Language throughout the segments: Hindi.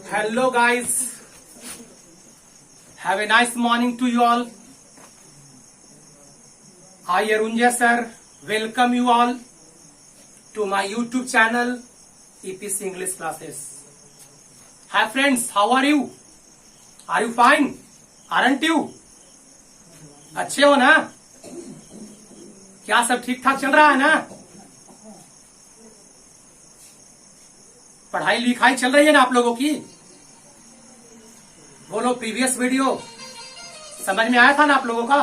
Hello guys, have a nice morning to you all. I Arunjay sir welcome you all to my YouTube channel EPC English Classes. Hi friends, how are you? Are you fine? Aren't you? अच्छे हो ना? क्या सब ठीक ठाक चल रहा है ना? पढ़ाई लिखाई चल रही है ना आप लोगों की? बोलो प्रीवियस वीडियो समझ में आया था ना आप लोगों का?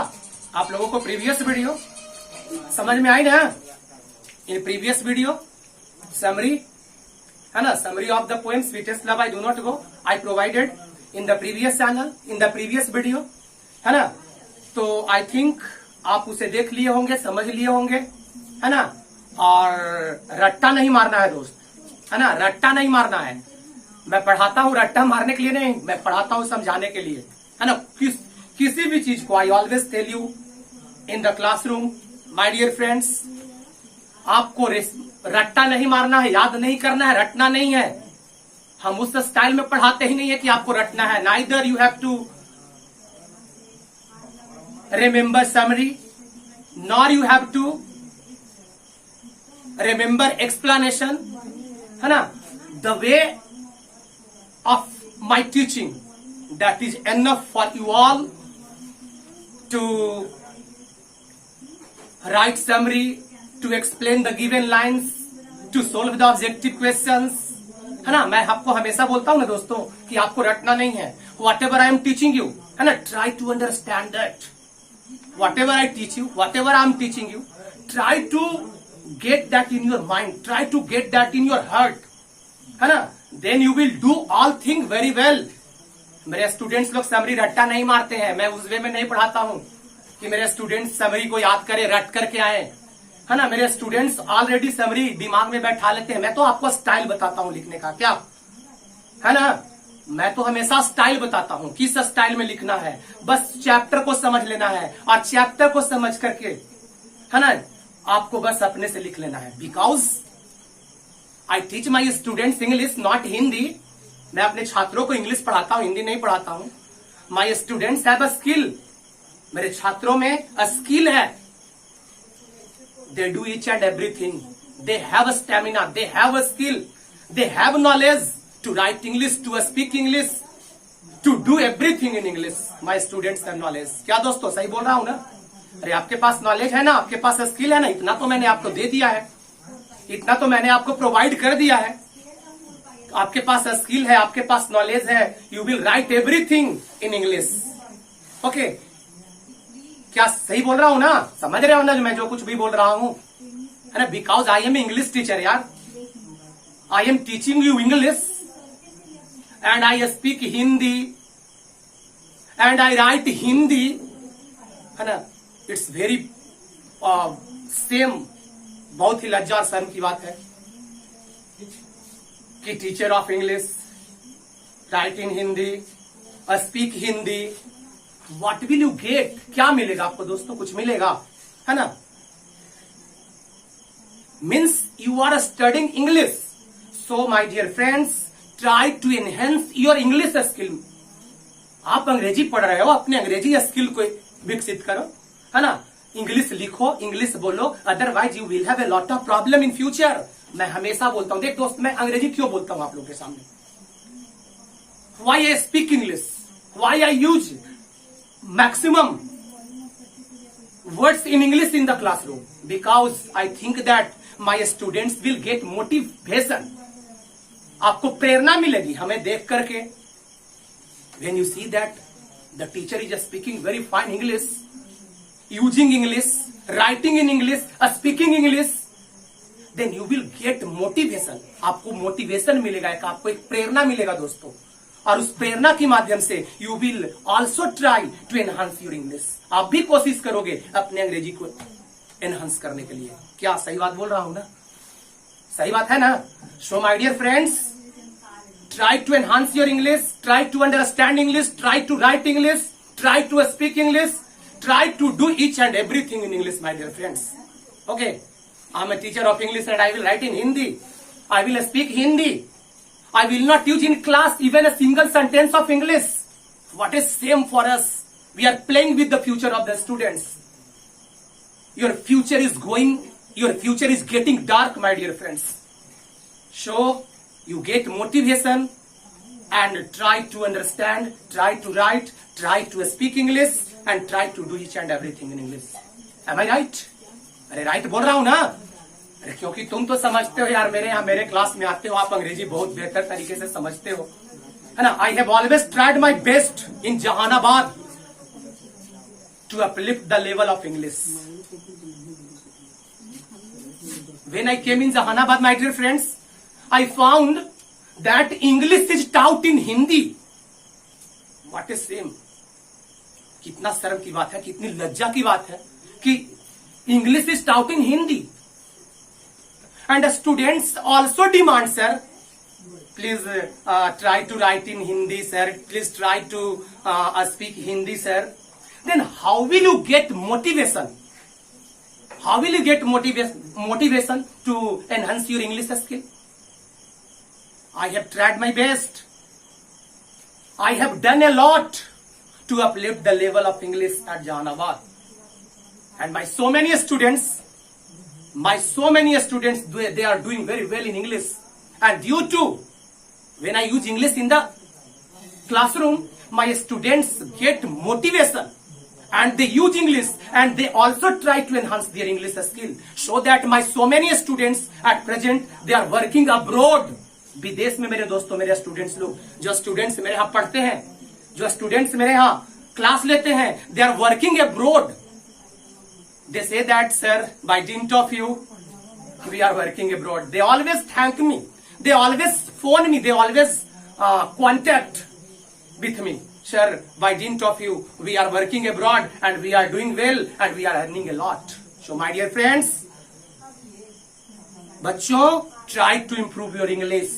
आप लोगों को प्रीवियस वीडियो समझ में आई ना? इन प्रीवियस वीडियो समरी है ना, summary of the poem sweetest love I do not go I provided in the previous channel, in the previous video, है ना? तो आई थिंक आप उसे देख लिए होंगे, समझ लिए होंगे, है ना? और रट्टा नहीं मारना है दोस्त, है ना? रट्टा नहीं मारना है। मैं पढ़ाता हूँ रट्टा मारने के लिए नहीं, मैं पढ़ाता हूँ समझाने के लिए, है ना? किसी भी चीज को I always tell you in the classroom my dear friends, आपको रट्टा नहीं मारना है, याद नहीं करना है, रटना नहीं है। हम उस स्टाइल में पढ़ाते ही नहीं है कि आपको रटना है। Neither you have to remember summary nor you have to remember explanation, है ना? The way of my teaching, that is enough for you all to write summary, to explain the given lines, to solve the objective questions, है ना? मैं आपको हमेशा बोलता हूं ना दोस्तों कि आपको रटना नहीं है। Whatever I am teaching you, है ना, try to understand that. Whatever I teach you, whatever I am teaching you, try to get that in your mind, try to get that in your heart, है ना? Then you will do all things very well. मेरे स्टूडेंट्स लोग समरी रट्टा नहीं मारते हैं, मैं उस वे में नहीं पढ़ाता हूं कि मेरे स्टूडेंट्स समरी को याद करे, रट करके आए, है ना? मेरे स्टूडेंट्स ऑलरेडी समरी दिमाग में बैठा लेते हैं। मैं तो आपको स्टाइल बताता हूं लिखने का, क्या है ना? मैं तो हमेशा स्टाइल बताता हूं, किस स्टाइल में लिखना है। बस चैप्टर को समझ लेना है और चैप्टर को समझ करके, है ना, आपको बस अपने से लिख लेना है। Because I teach my students English not Hindi. मैं अपने छात्रों को इंग्लिश पढ़ाता हूं, हिंदी नहीं पढ़ाता हूं। My students have a skill, मेरे छात्रों में स्किल है। They do each and everything, they have stamina, they have skill, they have knowledge to write English, to speak English, to do everything in English. My students have knowledge. क्या दोस्तों सही बोल रहा हूं ना? अरे आपके पास नॉलेज है ना, आपके पास स्किल है ना, इतना तो मैंने आपको दे दिया है, इतना तो मैंने आपको प्रोवाइड कर दिया है। आपके पास स्किल है, आपके पास नॉलेज है, you will write everything in English. Okay, क्या सही बोल रहा हूं ना? समझ रहे हो ना मैं जो कुछ भी बोल रहा हूं, है ना? Because I am English teacher यार, I am teaching you English and I speak Hindi and I write Hindi, है ना? It's very same, बहुत ही लज्जा और शर्म की बात है कि teacher of English, write in Hindi, speak Hindi. What will you get? क्या मिलेगा आपको दोस्तों? कुछ मिलेगा, है ना? Means you are studying English, so my dear friends try to enhance your English skill. आप अंग्रेजी पढ़ रहे हो, अपने अंग्रेजी स्किल को विकसित करो, है ना? इंग्लिश लिखो, इंग्लिश बोलो, otherwise you will have a lot of problem in future. मैं हमेशा बोलता हूं, देख दोस्त, मैं अंग्रेजी क्यों बोलता हूं आप लोगों के सामने? Why I speak English, why I use maximum words in English in the classroom? Because I think that my students will get motivation. आपको प्रेरणा मिलेगी हमें देख करके। When you see that the teacher is speaking very fine English, using English, writing in English, speaking English, then you will get motivation. आपको मोटिवेशन मिलेगा, आपको एक प्रेरणा मिलेगा दोस्तों, और उस प्रेरणा के माध्यम से you will also try to enhance your English. आप भी कोशिश करोगे अपने अंग्रेजी को एनहांस करने के लिए। क्या सही बात बोल रहा हूं ना? सही बात है ना? So my dear friends, try to enhance your English, try to understand English, try to write English, try to speak English, try to do each and everything in English, my dear friends. Okay, I am a teacher of English and I will write in Hindi. I will speak Hindi. I will not use in class even a single sentence of English. What is same for us? We are playing with the future of the students. Your future is getting dark, my dear friends. So, you get motivation and try to understand, try to write, try to speak English and try to do each and everything in English. Am I right? अरे राइट बोल रहा हूं ना? अरे क्योंकि तुम तो समझते हो यार, मेरे क्लास में आते हो, आप अंग्रेजी बहुत बेहतर तरीके से समझते हो, है ना? I have always tried my best in Jahanabad to uplift the level of English. When I came in Jahanabad, my dear friends, I found that English is taught in Hindi. What a shame! कितना शर्म की बात है, कितनी लज्जा की बात है कि English is taught in Hindi. And the students also demand, sir, please try to write in Hindi, sir. Please try to speak Hindi, sir. Then how will you get motivation? How will you get motivation to enhance your English skill? I have tried my best. I have done a lot to uplift the level of English at Jahanabad. And my so many students, they are doing very well in English. And due to, when I use English in the classroom, my students get motivation. And they use English and they also try to enhance their English skill. So that my so many students at present, they are working abroad. विदेश में मेरे दोस्तों, मेरे स्टूडेंट्स लोग, जो स्टूडेंट्स मेरे यहाँ पढ़ते हैं, जो स्टूडेंट्स मेरे यहाँ क्लास लेते हैं, they are working abroad. They say that, sir, by dint of you, we are working abroad. They always thank me. They always phone me. They always contact with me. Sir, by dint of you, we are working abroad and we are doing well and we are earning a lot. So, my dear friends, बच्चों, try to improve your English.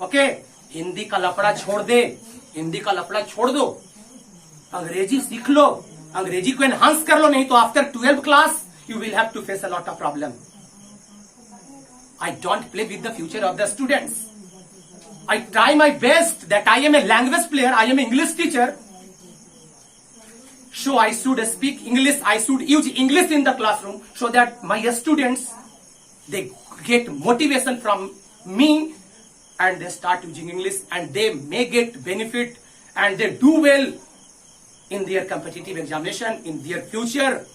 Okay? Hindi का लफड़ा छोड़ दे, हिंदी का लफड़ा छोड़ दो, अंग्रेजी सीख लो, अंग्रेजी को एनहांस कर लो, नहीं तो after 12th class you will have to face a lot of problem. I don't play with the future of the students. I try my best that I am a language player, I am an English teacher. So I should speak English, I should use English in the classroom so that my students, they get motivation from me and they start using English and they may get benefit and they do well in their competitive examination in their future.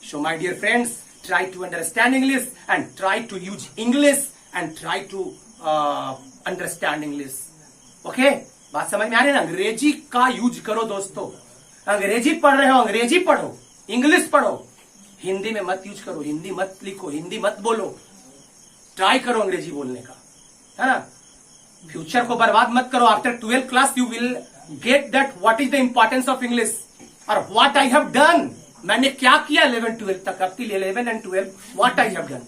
So my dear friends, try to understand English and try to use English and try to understand English. Okay, बात समझ में आ रही है ना? अंग्रेजी का यूज करो दोस्तों. अंग्रेजी पढ़ रहे हो, अंग्रेजी पढ़ो, इंग्लिश पढ़ो, हिंदी में मत यूज करो, हिंदी मत लिखो, हिंदी मत बोलो. ट्राई करो अंग्रेजी बोलने का, है ना? फ्यूचर को बर्बाद मत करो. After 12th class you will get that what is the importance of English और व्हाट आई हैव डन. मैंने क्या किया 11 12 तक, up till 11 and 12 what I have done,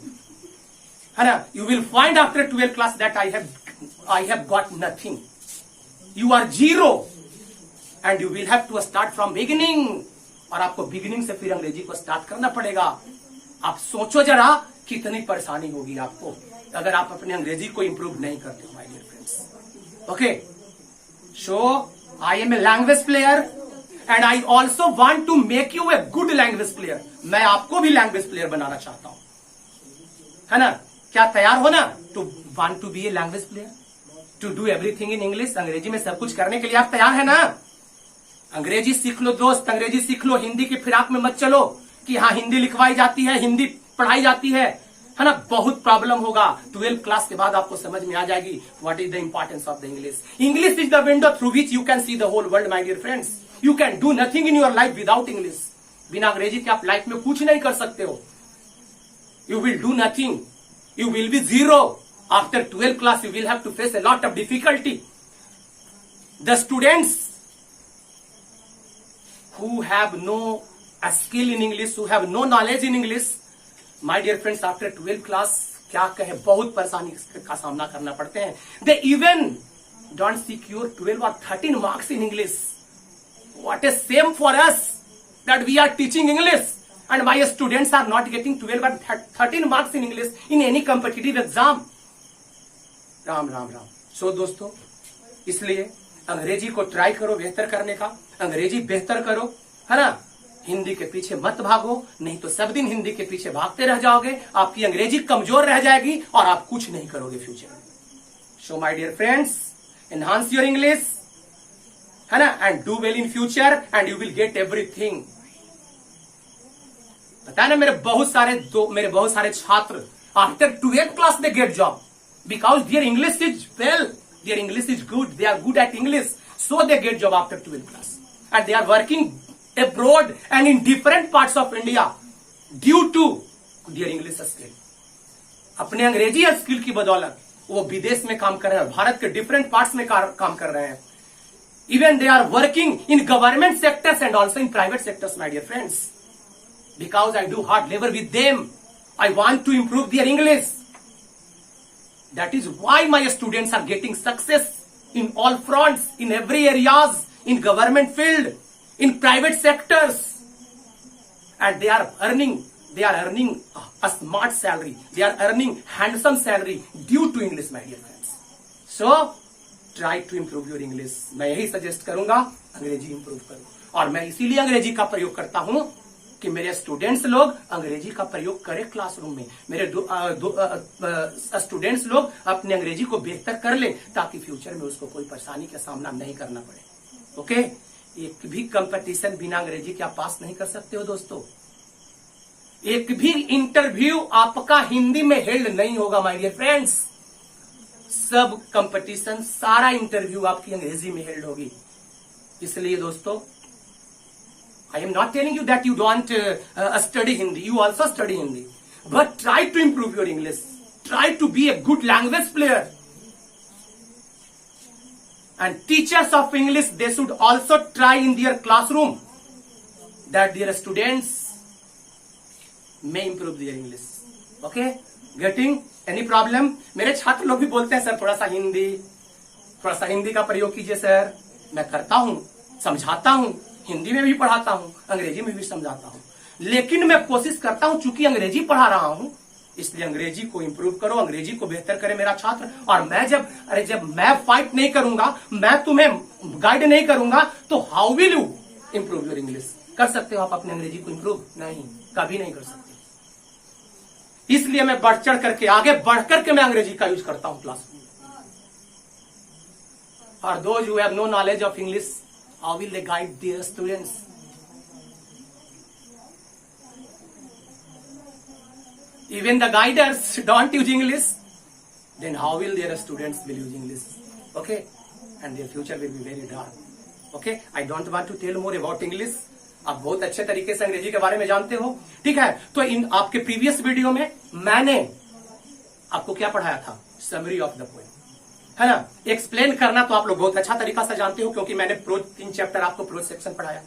है ना? You will find after 12th class that I have got nothing. You are zero and you will have to start from beginning. और आपको beginning से फिर अंग्रेजी को स्टार्ट करना पड़ेगा. आप सोचो जरा कितनी परेशानी होगी आपको अगर आप अपने अंग्रेजी को इंप्रूव नहीं करते हो, my dear friends. Okay, so I am a language player and I also want to make you a good language player. मैं आपको भी लैंग्वेज प्लेयर बनाना चाहता हूं, है ना? क्या तैयार हो ना? To want to be a language player, to do everything in English. अंग्रेजी में सब कुछ करने के लिए आप तैयार है ना? अंग्रेजी सीख लो दोस्त, अंग्रेजी सीख लो. हिंदी की फिराक में मत चलो कि हाँ हिंदी लिखवाई जाती है, हिंदी पढ़ाई जाती है ना? बहुत प्रॉब्लम होगा. 12th क्लास के बाद आपको समझ में आ जाएगी what is the importance of the English. English is the window through which you can see the whole world, my dear friends. You can do nothing in your life without English. बिना अंग्रेजी के आप लाइफ में कुछ नहीं कर सकते हो. You will do nothing. You will be zero. After 12th class, you will have to face a lot of difficulty. The students who have no skill in English, who have no knowledge in English, my dear friends, after 12th class, क्या कहे, बहुत परेशानी का सामना करना पड़ते हैं. They even don't secure 12 or 13 marks in English. What a shame for us that we are teaching English. And my students are not getting 12 or 13 marks in English in any competitive exam. Ram Ram Ram. सो दोस्तों, इसलिए अंग्रेजी को ट्राई करो बेहतर करने का, अंग्रेजी बेहतर करो, है ना। हिंदी के पीछे मत भागो, नहीं तो सब दिन हिंदी के पीछे भागते रह जाओगे, आपकी अंग्रेजी कमजोर रह जाएगी और आप कुछ नहीं करोगे फ्यूचर में। So my dear friends, enhance your English, है ना, and do well in future and you will get everything. पता है ना, मेरे बहुत सारे छात्र after 12th class they get job because their English is well, their English is good, they are good at English, so they get job after 12th class and they are working abroad and in different parts of India due to their English skill। अपने अंग्रेजी स्किल की बदौलत वो विदेश में काम कर रहे हैं, भारत के डिफरेंट पार्ट्स में काम कर रहे हैं। Even they are working in government sectors and also in private sectors, my dear friends, because I do hard labor with them. I want to improve their English. That is why my students are getting success in all fronts, in every areas, in government field, in private sectors, and they are earning a smart salary, they are earning handsome salary due to English, my dear friends. So try to improve your English। मैं यही सजेस्ट करूंगा, अंग्रेजी इंप्रूव करो। और मैं इसीलिए अंग्रेजी का प्रयोग करता हूं कि मेरे स्टूडेंट्स लोग अंग्रेजी का प्रयोग करें क्लासरूम में, मेरे स्टूडेंट्स लोग अपने अंग्रेजी को बेहतर कर ले ताकि फ्यूचर में उसको कोई परेशानी का सामना नहीं करना पड़े। ओके, एक भी कंपटीशन बिना अंग्रेजी के आप पास नहीं कर सकते हो दोस्तों। एक भी इंटरव्यू आपका हिंदी में हेल्ड नहीं होगा माय डियर फ्रेंड्स। सब कंपटीशन, सारा इंटरव्यू आपकी अंग्रेजी में हेल्ड होगी। इसलिए दोस्तों, I am not telling you that you don't study Hindi, you also study Hindi, but try to improve your English, try to be a good language player. And teachers of English, they should also try in their classroom that their students may improve their English. Okay? Getting any problem? मेरे छात्र लोग भी बोलते हैं सर थोड़ा सा हिंदी का प्रयोग कीजिए सर। मैं करता हूं, समझाता हूं, हिंदी में भी पढ़ाता हूं, अंग्रेजी में भी समझाता हूं, लेकिन मैं कोशिश करता हूं, चूंकि अंग्रेजी पढ़ा रहा हूं इसलिए अंग्रेजी को इंप्रूव करो, अंग्रेजी को बेहतर करे मेरा छात्र। और मैं जब मैं फाइट नहीं करूंगा, मैं तुम्हें गाइड नहीं करूंगा, तो how will you improve your English? कर सकते हो आप अपने अंग्रेजी को इंप्रूव? नहीं, कभी नहीं कर सकते। इसलिए मैं बढ़ चढ़ करके, आगे बढ़ करके मैं अंग्रेजी का यूज करता हूं क्लास में। और those who have no knowledge of English, how will they guide their students? Even the guiders don't use English, then how will their students will use English? Okay, and their future will be very dark. Okay, I don't want to tell more about English. आप बहुत अच्छे तरीके से अंग्रेजी के बारे में जानते हो, ठीक है। तो इन आपके प्रीवियस वीडियो में मैंने आपको क्या पढ़ाया था? समरी ऑफ द पोएम, है ना। एक्सप्लेन करना तो आप लोग बहुत अच्छा तरीका से जानते हो, क्योंकि मैंने प्रोज 3 चैप्टर आपको प्रोज सेक्शन पढ़ाया।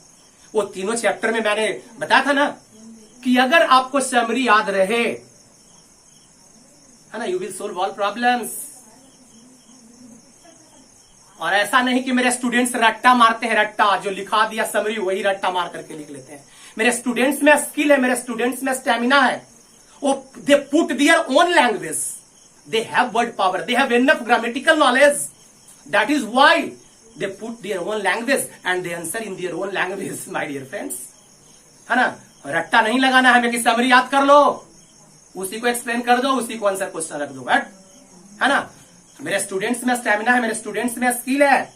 वो तीनों चैप्टर में मैंने बताया था ना कि अगर आपको समरी याद रहे, है ना, you will solve all problems. और ऐसा नहीं कि मेरे स्टूडेंट्स रट्टा मारते हैं, रट्टा जो लिखा दिया समरी वही रट्टा मार करके लिख लेते हैं। मेरे स्टूडेंट्स में स्किल है, मेरे स्टूडेंट्स में स्टेमिना है, वो they put their own language, they have word power, they have enough grammatical knowledge, that is why they put their own language and they answer in their own language, my dear friends, है ना। रट्टा नहीं लगाना है, कि समरी याद कर लो, उसी को एक्सप्लेन कर दो, उसी को आंसर क्वेश्चन रख दो, बट, है ना। मेरे स्टूडेंट्स में स्टेमिना है, मेरे स्टूडेंट्स में स्किल है।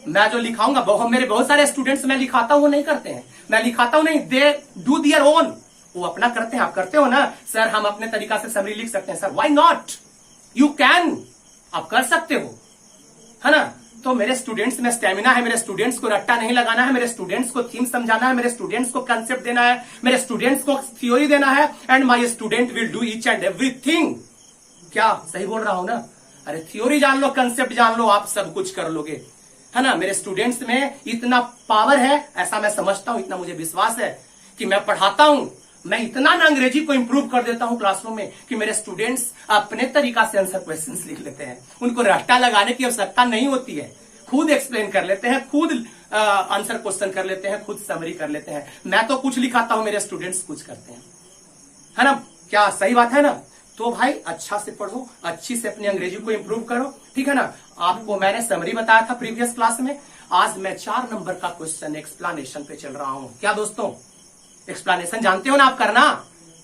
मैं जो लिखाऊंगा, मेरे बहुत सारे स्टूडेंट्स मैं लिखाता हूं वो नहीं करते हैं, मैं लिखाता हूं नहीं, दे डू देयर ओन, वो अपना करते हैं। आप करते हो ना सर, हम अपने तरीका से समरी लिख सकते हैं sir, why not, you can, आप कर सकते हो, है ना। तो मेरे स्टूडेंट्स में स्टेमिना है, मेरे स्टूडेंट्स को रट्टा नहीं लगाना है, मेरे स्टूडेंट्स को थीम समझाना है, मेरे स्टूडेंट्स को कंसेप्ट देना है, मेरे स्टूडेंट्स को थ्योरी देना है, and my student will do each and everything. क्या सही बोल रहा हूं ना? अरे थ्योरी जान लो, कंसेप्ट जान लो, आप सब कुछ कर लोगे, है ना। मेरे स्टूडेंट्स में इतना पावर है, ऐसा मैं समझता हूं, इतना मुझे विश्वास है कि मैं पढ़ाता हूं, मैं इतना ना अंग्रेजी को इंप्रूव कर देता हूं क्लासरूम में कि मेरे स्टूडेंट्स अपने तरीका से आंसर क्वेश्चंस लिख लेते हैं, उनको रट्टा लगाने की आवश्यकता नहीं होती है, खुद एक्सप्लेन कर लेते हैं, खुद आंसर क्वेश्चन कर लेते हैं, खुद समरी कर लेते हैं। मैं तो कुछ लिखाता हूं, मेरे स्टूडेंट्स कुछ करते हैं, है ना। क्या सही बात है ना? तो भाई अच्छा से पढ़ो, अच्छी से अपनी अंग्रेजी को इंप्रूव करो, ठीक है ना। आपको मैंने समरी बताया था प्रीवियस क्लास में। आज मैं 4 नंबर का क्वेश्चन एक्सप्लेनेशन पे चल रहा हूं। क्या दोस्तों, एक्सप्लेनेशन जानते हो ना आप करना?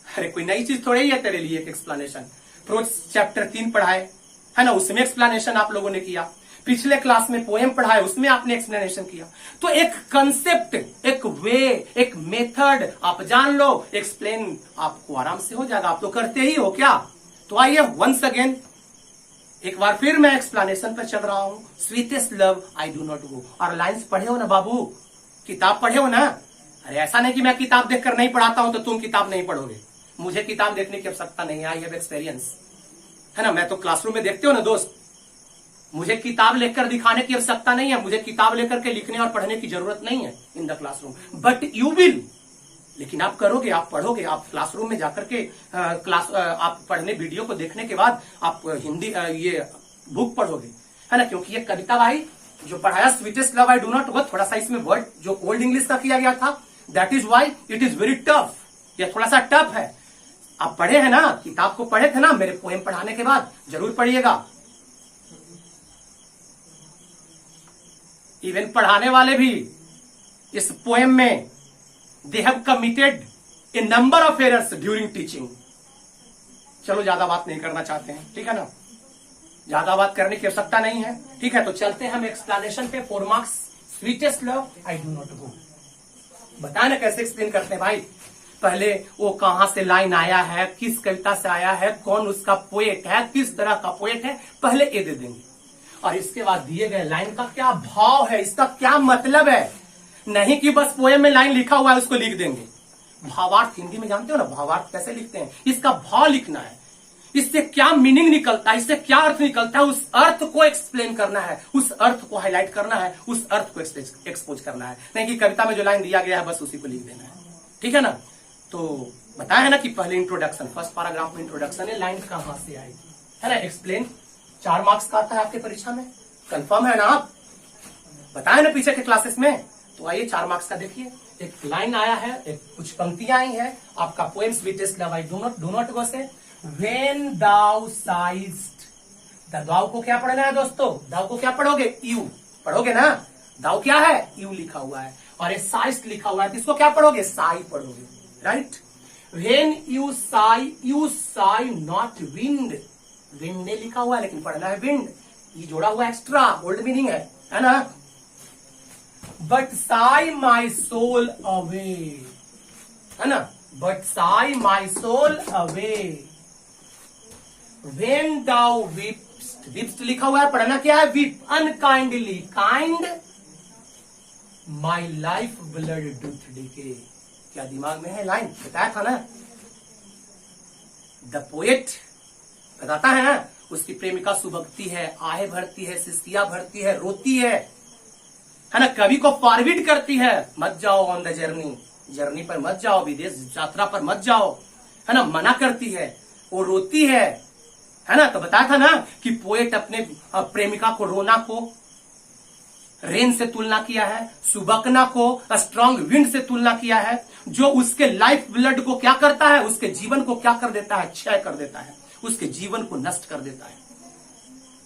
अरे कोई नई चीज थोड़ी है तेरे लिए एक्सप्लेनेशन। रोज चैप्टर 3 पढ़ाए है ना, उसमें एक्सप्लेनेशन आप लोगों ने किया। पिछले क्लास में पोएम पढ़ाए, उसमें आपने एक्सप्लेनेशन किया। तो एक कंसेप्ट, एक वे, एक मेथड आप जान लो, एक्सप्लेन आपको आराम से हो जाएगा। आप तो करते ही हो क्या। तो आइए वंस अगेन एक बार फिर मैं एक्सप्लेनेशन पर चल रहा हूं। Sweetest love I do not गो। और लाइन्स पढ़े हो ना बाबू, किताब पढ़े हो ना। अरे ऐसा नहीं कि मैं किताब देखकर नहीं पढ़ाता हूं तो तुम किताब नहीं पढ़ोगे। मुझे किताब देखने की आवश्यकता नहीं है, आई हैव एक्सपीरियंस, है ना। मैं तो क्लासरूम में देखते हो ना दोस्त, मुझे किताब लेकर दिखाने की आवश्यकता नहीं है। मुझे किताब लेकर के लिखने और पढ़ने की जरूरत नहीं है इन the classroom, but you will. लेकिन आप करोगे, आप पढ़ोगे, आप क्लासरूम में जाकर के आप पढ़ने वीडियो को देखने के बाद आप हिंदी ये बुक पढ़ोगे, है ना। क्योंकि ये कविता भाई जो पढ़ाया sweetest love I do not गो, थोड़ा सा इसमें वर्ड जो ओल्ड इंग्लिश का किया गया था, that is why it is very tough. ये थोड़ा सा टफ है। आप पढ़े हैं ना, किताब को पढ़े थे ना मेरे पोएम पढ़ाने के बाद, जरूर पढ़िएगा। इवन पढ़ाने वाले भी इस पोएम में they have committed A number of errors during teaching. चलो ज्यादा बात नहीं करना चाहते हैं, ठीक है ना, ज्यादा बात करने की आवश्यकता नहीं है, ठीक है। तो चलते हैं हम एक्सप्लेनेशन पे। 4 marks, sweetest love I do not गो। बताए ना कैसे एक्सप्लेन करते हैं भाई। पहले वो कहां से लाइन आया है, किस कविता से आया है, कौन उसका पोएट है, किस तरह का पोएट है, पहले ये दे देंगे। और इसके बाद दिए गए लाइन का क्या भाव है, इसका क्या मतलब है। नहीं कि बस पोएम में लाइन लिखा हुआ है उसको लिख देंगे। भावार्थ हिंदी में जानते हो ना, भावार्थ कैसे लिखते हैं, इसका भाव लिखना है। इससे क्या मीनिंग निकलता है, इससे क्या अर्थ निकलता है, उस अर्थ को एक्सप्लेन करना है, उस अर्थ को हाईलाइट करना है, उस अर्थ को एक्सपोज करना है। नहीं कि कविता में जो लाइन दिया गया है बस उसी को लिख देना है, ठीक है ना। तो बताया है ना कि पहले इंट्रोडक्शन, फर्स्ट पैराग्राफ में इंट्रोडक्शन है, लाइन कहां से आई, है ना, एक्सप्लेन। 4 मार्क्स का आता है आपके परीक्षा में, कंफर्म है ना आप, बताया ना पीछे के क्लासेस में। तो आइए 4 मार्क्स का देखिए। एक लाइन आया है, एक कुछ पंक्तियां आई है आपका poem sweetest love I do not go से। व्हेन दाउ साइस्ट, दाउ को क्या पढ़ना है दोस्तों, दाउ को क्या पढ़ोगे, यू पढ़ोगे ना। दाउ क्या है, यू लिखा हुआ है, और ये साइस्ट लिखा हुआ है, इसको क्या पढ़ोगे, साई पढ़ोगे, right. When you sigh not wind, wind ने लिखा हुआ है लेकिन पढ़ना है विंड, ये जोड़ा हुआ एक्स्ट्रा ओल्ड मीनिंग है ना। But sigh my soul away, है ना, but sigh my soul away. When thou weepest, weepest लिखा हुआ है, पढ़ना क्या है, weep, unkindly, kind, my life blood doth decay. क्या दिमाग में है लाइन, बताया था ना। द पोएट बताता है ना, उसकी प्रेमिका सुबकती है, आहे भरती है, सिसकियां भरती है, रोती है ना, कवि को फॉरवर्ड करती है, मत जाओ ऑन द जर्नी पर मत जाओ, विदेश यात्रा पर मत जाओ, है ना, मना करती है, वो रोती है ना। तो बताया था ना कि पोएट अपने प्रेमिका को, रोना को रेन से तुलना किया है, सुबकना को स्ट्रॉन्ग विंड से तुलना किया है, जो उसके लाइफ ब्लड को क्या करता है, उसके जीवन को क्या कर देता है, क्षय कर देता है, उसके जीवन को नष्ट कर देता है।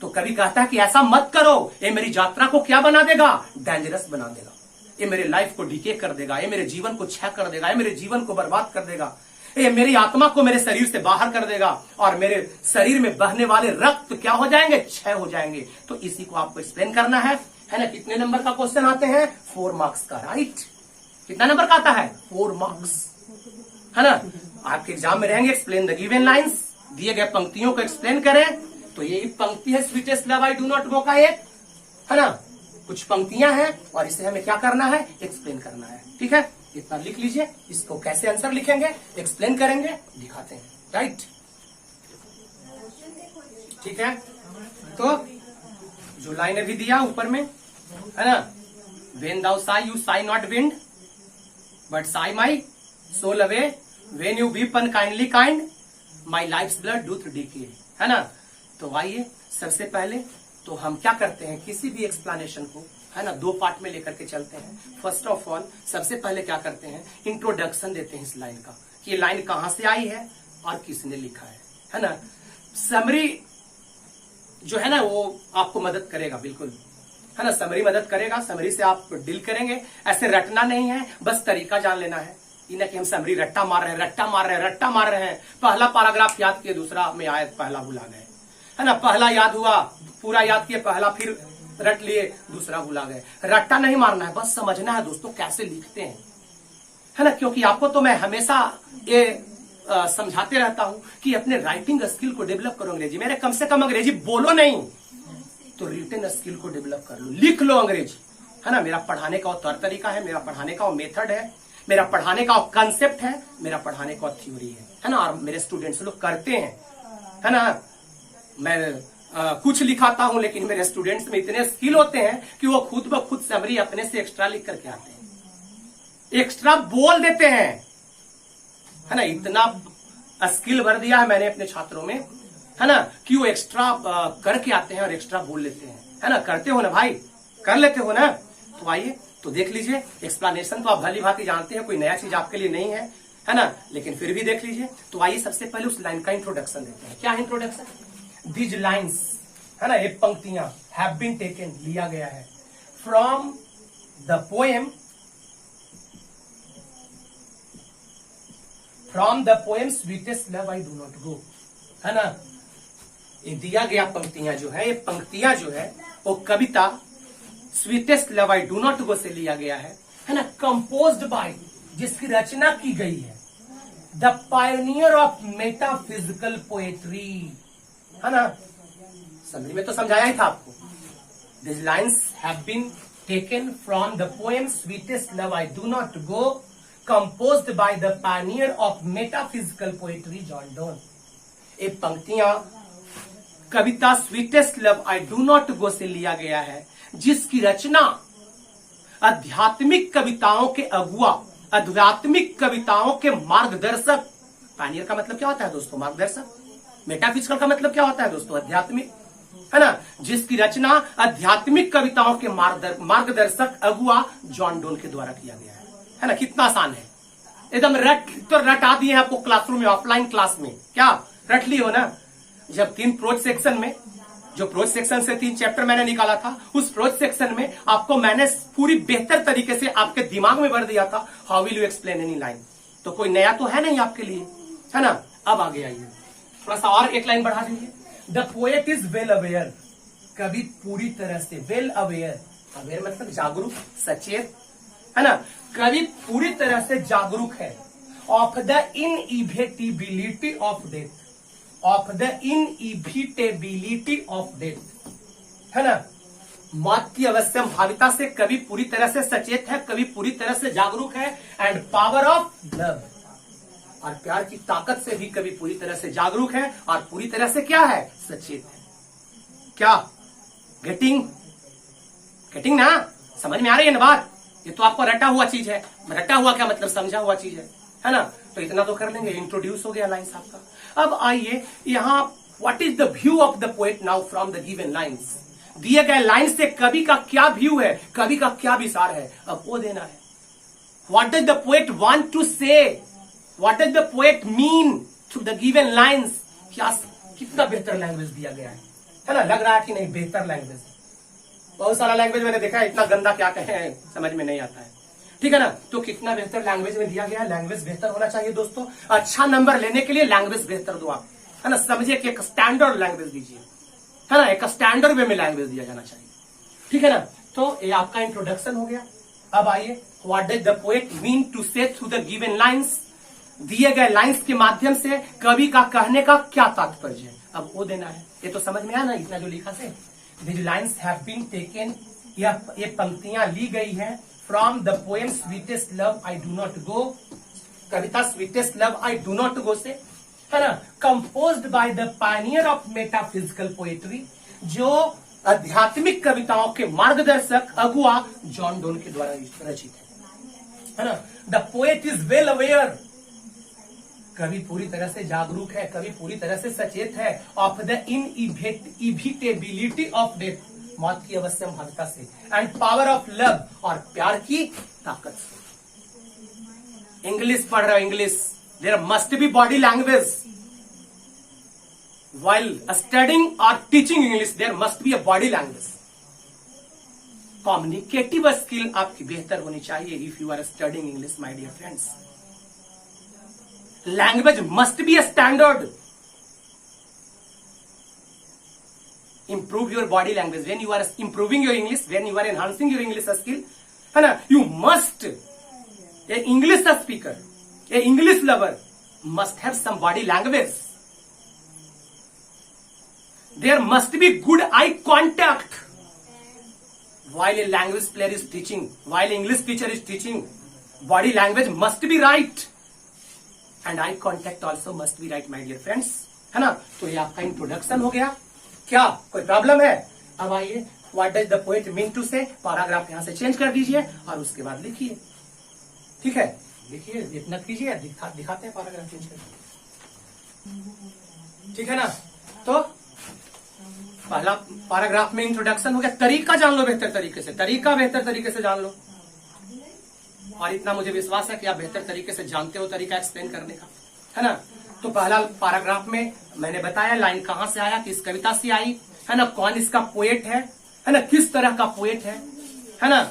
तो कवि कहता है कि ऐसा मत करो, ये मेरी यात्रा को क्या बना देगा, डेंजरस बना देगा, ये मेरे लाइफ को डिके कर देगा, ये मेरे जीवन को क्षय कर देगा, ये मेरे जीवन को बर्बाद कर देगा, ये मेरी आत्मा को मेरे शरीर से बाहर कर देगा, और मेरे शरीर में बहने वाले रक्त क्या हो जाएंगे, क्षय हो जाएंगे। तो इसी को आपको एक्सप्लेन करना है ना। कितने नंबर का क्वेश्चन आते हैं, 4 मार्क्स का, राइट। कितना नंबर का आता है, 4 मार्क्स, है ना। आपके एग्जाम में रहेंगे एक्सप्लेन द गिवन लाइंस, दिए गए पंक्तियों को एक्सप्लेन करें। तो ये पंक्ति है sweetest love I do not गो का एक, है ना, कुछ पंक्तियां हैं और इसे हमें क्या करना है, एक्सप्लेन करना है, ठीक है। इतना लिख लीजिए, इसको कैसे आंसर लिखेंगे, एक्सप्लेन करेंगे, दिखाते हैं, राइट, ठीक है। तो जो लाइन अभी दिया ऊपर में, है ना, when thou sigh you sigh not wind, but sigh my soul away, when you weep unkindly kind, my life's blood doth decay, है ना। तो आइए सबसे पहले तो हम क्या करते हैं, किसी भी एक्सप्लेनेशन को, है ना, 2 पार्ट में लेकर के चलते हैं। फर्स्ट ऑफ ऑल सबसे पहले क्या करते हैं, इंट्रोडक्शन देते हैं इस लाइन का, कि ये लाइन कहां से आई है और किसने लिखा है ना। समरी जो है ना वो आपको मदद करेगा, बिल्कुल, है ना। समरी मदद करेगा, समरी से आप डील करेंगे। ऐसे रटना नहीं है, बस तरीका जान लेना है। इन्हें कि हम समरी रट्टा मार रहे हैं, रट्टा मार रहे हैं, रट्टा मार रहे हैं। पहला पैराग्राफ याद किए, दूसरा में आए, पहला भुला गए, है ना। पहला याद हुआ, पूरा याद किए, पहला फिर रट लिए, दूसरा भुला गए। रट्टा नहीं मारना है, बस समझना है दोस्तों कैसे लिखते हैं, है ना। क्योंकि आपको तो मैं हमेशा ये समझाते रहता हूं कि अपने राइटिंग स्किल को डेवलप करो अंग्रेजी। मेरे कम से कम अंग्रेजी बोलो नहीं तो रिटन स्किल को डेवलप कर लो, लिख लो अंग्रेजी, है ना। मेरा पढ़ाने का तौर तरीका है, मेरा पढ़ाने का मेथड है, मेरा पढ़ाने का कंसेप्ट है, मेरा पढ़ाने का थ्योरी है ना। और मेरे स्टूडेंट्स लोग करते हैं, है ना। मैं कुछ लिखाता हूं लेकिन मेरे स्टूडेंट्स में इतने स्किल होते हैं कि वो खुद ब खुद समरी अपने से एक्स्ट्रा लिख करके आते हैं, एक्स्ट्रा बोल देते हैं, है ना। इतना स्किल भर दिया है मैंने अपने छात्रों में, है ना, कि वो एक्स्ट्रा करके आते हैं और एक्स्ट्रा बोल लेते हैं, है ना। करते हो ना भाई, कर लेते हो ना। तो आइए तो देख लीजिए, एक्सप्लेनेशन तो आप भली भांति जानते हैं, कोई नया चीज आपके लिए नहीं है ना, लेकिन फिर भी देख लीजिए। तो आइए सबसे पहले उस लाइन का इंट्रोडक्शन देते हैं। क्या इंट्रोडक्शन? दीज लाइन्स, है ना, ये पंक्तियां हैव बीन टेकन, लिया गया है, from the poem, from the poem sweetest love I do not गो, है ना। ये दिया गया पंक्तियां जो है, ये पंक्तियां जो है वो कविता sweetest love I do not go से लिया गया है ना। कंपोज्ड बाय, जिसकी रचना की गई है, the pioneer of metaphysical poetry, है ना। समझ में तो समझाया ही था आपको। This lines have been taken from the poem sweetest love I do not go, composed by the pioneer of metaphysical poetry John Donne. ये पंक्तियां कविता sweetest love I do not go से लिया गया है, जिसकी रचना आध्यात्मिक कविताओं के अगुआ, आध्यात्मिक कविताओं के मार्गदर्शक, पायनियर का मतलब क्या होता है दोस्तों? मार्गदर्शक। मेटाफिजिकल का मतलब क्या होता है दोस्तों? आध्यात्मिक, है ना। जिसकी रचना आध्यात्मिक कविताओं के मार्गदर्शक अगुआ जॉन डोन के द्वारा किया गया है ना। कितना आसान है, एकदम रटा दिए हैं आपको क्लासरूम में, ऑफलाइन क्लास में, क्या रट ली हो ना। जब 3 प्रोज सेक्शन में, जो प्रोज सेक्शन से 3 चैप्टर मैंने निकाला था, उस प्रोज सेक्शन में आपको मैंने पूरी बेहतर तरीके से आपके दिमाग में भर दिया था, how will you explain any line. तो कोई नया तो है नहीं आपके लिए, है ना। अब आगे आइए, थोड़ा सा और एक लाइन बढ़ा दीजिए। The poet is well aware, कवि पूरी तरह से, वेल अवेयर, अवेयर मतलब जागरूक, सचेत, है ना। कवि पूरी तरह से जागरूक है, of the inevitability of death, of the inevitability of death, है ना। मौत की अवश्यम भाविता से कवि पूरी तरह से सचेत है, कवि पूरी तरह से जागरूक है। एंड पावर ऑफ लव, और प्यार की ताकत से भी कवि पूरी तरह से जागरूक है और पूरी तरह से क्या है? सचेत है। क्या गेटिंग ना? समझ में आ रही है ना बात? ये तो आपको रटा हुआ चीज है। रटा हुआ क्या मतलब? समझा हुआ चीज है ना। तो इतना तो कर लेंगे, इंट्रोड्यूस हो गया लाइन्स आपका। अब आइए यहाँ, what is the view of the poet now from the given lines. दिए गए लाइन से कवि का क्या व्यू है, कवि का क्या विचार है, अब वो देना है। What does the poet want to say, what does the poet mean through the given lines. क्या, कितना बेहतर लैंग्वेज दिया गया है ना। लग रहा है कि नहीं बेहतर लैंग्वेज? बहुत सारा लैंग्वेज मैंने देखा है, इतना गंदा क्या कहे समझ में नहीं आता है, ठीक है ना। तो कितना बेहतर लैंग्वेज में दिया गया है। लैंग्वेज बेहतर होना चाहिए दोस्तों। अच्छा नंबर लेने के लिए लैंग्वेज बेहतर दो आप, है ना। समझिए कि एक स्टैंडर्ड लैंग्वेज दीजिए, है ना। एक स्टैंडर्ड वे में लैंग्वेज दिया जाना चाहिए, ठीक है ना। तो ये आपका इंट्रोडक्शन हो गया। अब आइए, what does the poet mean to say through the given lines. दिए गए लाइन्स के माध्यम से कवि का कहने का क्या तात्पर्य है, अब वो देना है। ये तो समझ में आया ना, इतना जो लिखा से। These lines have been taken, ये पंक्तियां ली गई हैं from the poem sweetest love I do not go, Kavita sweetest love I do not go से, है ना। Composed by the pioneer of metaphysical poetry, जो आध्यात्मिक कविताओं के मार्गदर्शक अगुआ जॉन डोन के द्वारा रचित है ना। The poet is well aware, कवि पूरी तरह से जागरूक है, कवि पूरी तरह से सचेत है, of the inevitability of death, मौत की अवश्यम भाविता से, एंड पावर ऑफ लव, और प्यार की ताकत से। इंग्लिश पढ़ रहे हो, English, there must be body language, while studying or teaching English, there must be a body language. Communicative skill आपकी बेहतर होनी चाहिए if you are studying English my dear friends. Language must be a standard. Improve your body language when you are improving your English, when you are enhancing your English skill, है ना. You must, a English speaker, a English lover must have some body language. There must be good eye contact while a language player is teaching, while English teacher is teaching. Body language must be right and eye contact also must be right, my dear friends, है ना. तो ये आपका इंट्रोडक्शन हो गया. क्या कोई प्रॉब्लम है? अब आइए, what does the poet mean to say, paragraph यहां से चेंज कर दीजिए और उसके बाद लिखिए. ठीक है, लिखिए, इतना कीजिए, दिखाते हैं पैराग्राफ चेंज कर. ठीक है ना. तो पहला पैराग्राफ में इंट्रोडक्शन हो गया. तरीका जान लो बेहतर तरीके से, तरीका बेहतर तरीके से जान लो. और इतना मुझे विश्वास है कि आप बेहतर तरीके से जानते हो तरीका एक्सप्लेन करने का, है ना. तो पहला पैराग्राफ में मैंने बताया लाइन कहां से आया, किस कविता से आई, है ना, कौन इसका पोएट है ना, किस तरह का पोएट है ना,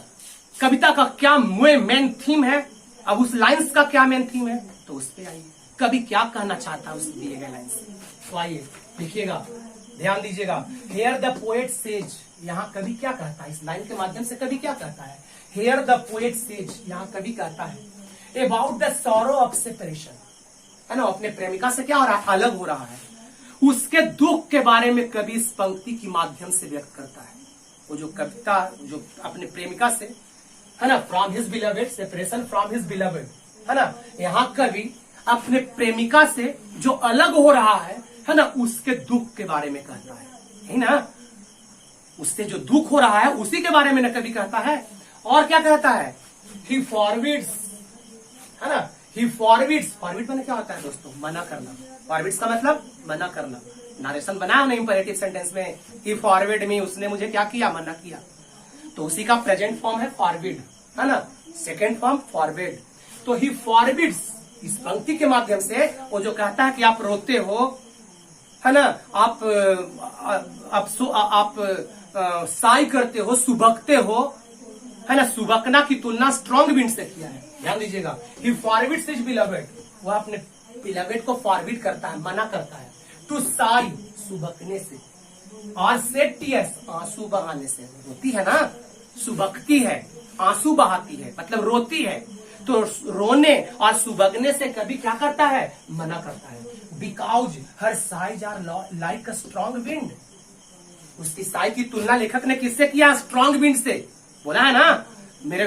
कविता का क्या मेन थीम है, अब उस लाइंस का क्या मेन थीम है, तो उस पे आइए. कवि क्या कहना चाहता है उस दिए गए लाइन से. तो आइए लिखिएगा, ध्यान दीजिएगा. हियर द पोएट सेज, यहाँ कवि क्या कहता है, इस लाइन के माध्यम से कवि क्या कहता है. हियर द पोएट सेज, यहाँ कवि कहता है about the sorrow of separation, है ना, अपने प्रेमिका से क्या हो रहा है, अलग हो रहा है. उसके दुख के बारे में कवि इस पंक्ति के माध्यम से व्यक्त करता है. वो जो कविता जो अपने प्रेमिका से, है ना, from his beloved, separation from his beloved, है ना, यहाँ कवि अपने प्रेमिका से जो अलग हो रहा है ना, उसके दुख के बारे में कहता है ना. उससे जो दुख हो रहा है उसी के बारे में न कवि कहता है. और क्या कहता है, ही फॉरवर्ड्स, है ना, ही फॉरवर्ड्स. फॉरवर्ड मैंने क्या होता है दोस्तों, मना करना. फॉरवर्ड्स का मतलब मना करना. नारेशन बनाया ना इंपरेटिव सेंटेंस में, ही फॉरवर्ड मी, उसने मुझे क्या किया, मना किया. तो उसी का प्रेजेंट फॉर्म है फॉरवर्ड, है ना, सेकेंड फॉर्म फॉरवर्ड. तो ही फॉरवर्ड्स, इस पंक्ति के माध्यम से वो जो कहता है कि आप रोते हो, है ना, आप साई करते हो, सुबकते हो, है ना. सुबकना की तुलना स्ट्रॉन्ग विंड से किया है, ध्यान दीजिएगा. ही फॉरवर्ड्स हिज बिलवेड, वह अपने बिलवेड को फॉरवर्ड करता है, मना करता है. टू साई, सुबकने से, और सेड टीयर्स, आंसू बहाने से. रोती है ना, सुबकती है, आंसू बहाती है, मतलब रोती है. तो रोने और सुबकने से कभी क्या करता है, मना करता है. Because her sighs are like a strong wind. उसकी साई की तुलना लेखक ने किससे किया, स्ट्रॉन्ग विंड से. बोला है ना, मेरे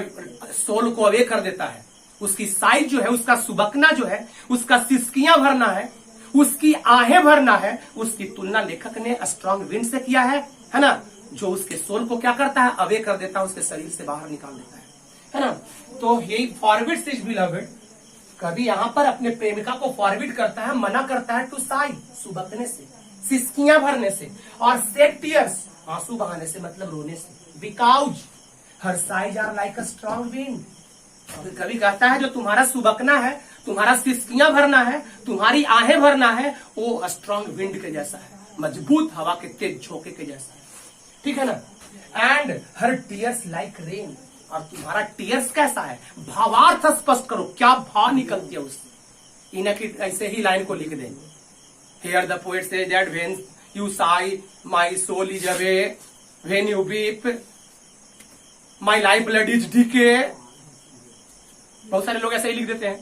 सोल को अवे कर देता है. उसकी साइज जो है, उसका सुबकना जो है, उसका सिसकियां भरना है, उसकी आहें भरना है, उसकी तुलना लेखक ने स्ट्रॉन्ग विंड से किया है ना, जो उसके सोल को क्या करता है, अवे कर देता है, उसके शरीर से बाहर निकाल देता है ना. तो ही फॉरवर्ड्स हिज बिलवेड, कभी यहां पर अपने प्रेमिका को फॉरवर्ड करता है, मना करता है. टू साई, सुबकने से, सिसकियां भरने से, और सेड टीयर्स, आंसू बहाने से, मतलब रोने से. Because her sighs are like a strong wind. कभी कहता है जो तुम्हारा सुबकना है, तुम्हारा सिसकियां भरना है, तुम्हारी आहें भरना है, वो स्ट्रॉन्ग विंड के जैसा है, मजबूत हवा के तेज झोंके के जैसा है. ठीक है ना. And her tears like rain, और तुम्हारा टीयर्स कैसा है, भावार्थ स्पष्ट करो, क्या भाव निकलती है उससे. इनकी ऐसे ही लाइन को लिख दें. Here the poet say that when you sigh my soul is away, when you weep my life blood is decay. बहुत सारे लोग ऐसे ही लिख देते हैं,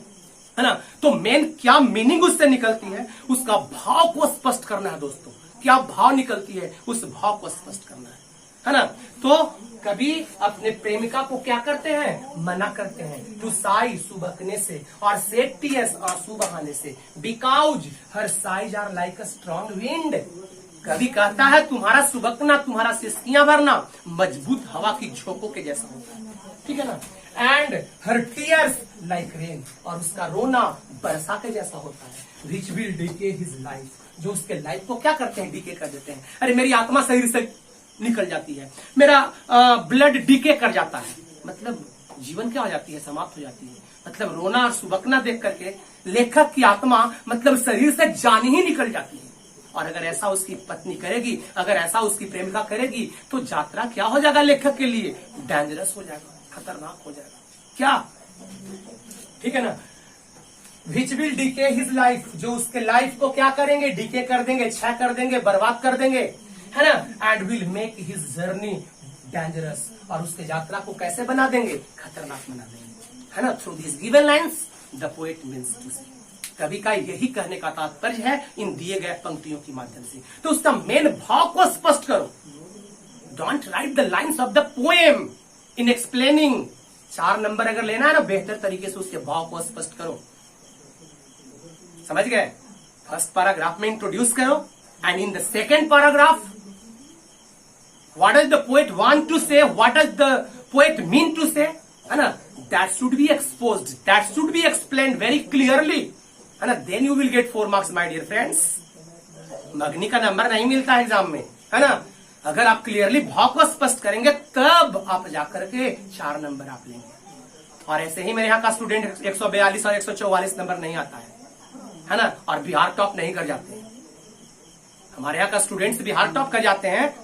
है ना. तो मेन क्या मीनिंग उससे निकलती है, उसका भाव को स्पष्ट करना है दोस्तों. क्या भाव निकलती है, उस भाव को स्पष्ट करना है ना. तो कभी अपने प्रेमिका को क्या करते हैं, मना करते हैं. टू साई, सुबकने से, और सेड टीयर्स, आंसू बहाने से. Because her sighs are like a strong wind. कभी कहता है तुम्हारा सुबकना, तुम्हारा सिसकियां भरना मजबूत हवा की झोंकों के जैसा होता है. ठीक है ना. And her tears like rain, और उसका रोना बरसा के जैसा होता है. Which will decay his life, जो उसके लाइफ को क्या करते हैं, डीके कर देते हैं. अरे मेरी आत्मा शरीर से निकल जाती है, मेरा ब्लड डीके कर जाता है, मतलब जीवन क्या हो जाती है, समाप्त हो जाती है. मतलब रोना और सुबकना देख करके लेखक की आत्मा, मतलब शरीर से जान ही निकल जाती है. और अगर ऐसा उसकी पत्नी करेगी, अगर ऐसा उसकी प्रेमिका करेगी, तो यात्रा क्या हो जाएगा लेखक के लिए? डेंजरस हो जाएगा, खतरनाक हो जाएगा। क्या? ठीक है ना? Which will decay his life, जो उसके लाइफ को क्या करेंगे? डीके कर देंगे, क्षय कर देंगे, बर्बाद कर देंगे, है ना? And will make his journey dangerous, और उसके यात्रा को कैसे बना देंगे? खतरनाक बना देंगे, है ना? Through this given lines the poet means to say, कवि का यही कहने का तात्पर्य है इन दिए गए पंक्तियों के माध्यम से। तो उसका मेन भाव को स्पष्ट करो। Don't write the lines of the poem in explaining. 4 number अगर लेना है ना, बेहतर तरीके से उसके भाव को स्पष्ट करो। समझ गए? फर्स्ट पैराग्राफ में इंट्रोड्यूस करो, and in the second paragraph what does the poet want to say, what does the poet mean to say, है ना? That should be exposed, that should be explained very clearly, है ना? Then you will get 4 marks my dear friends. मगनी का नंबर नहीं मिलता एग्जाम में, है ना? अगर आप क्लियरली भाव को स्पष्ट करेंगे तब आप जाकर के 4 नंबर आप लेंगे। और ऐसे ही मेरे यहाँ का स्टूडेंट 142 और 144 नंबर नहीं आता है ना? और बिहार टॉप नहीं कर जाते हैं। हमारे यहाँ का स्टूडेंट्स बिहार टॉप कर जाते हैं,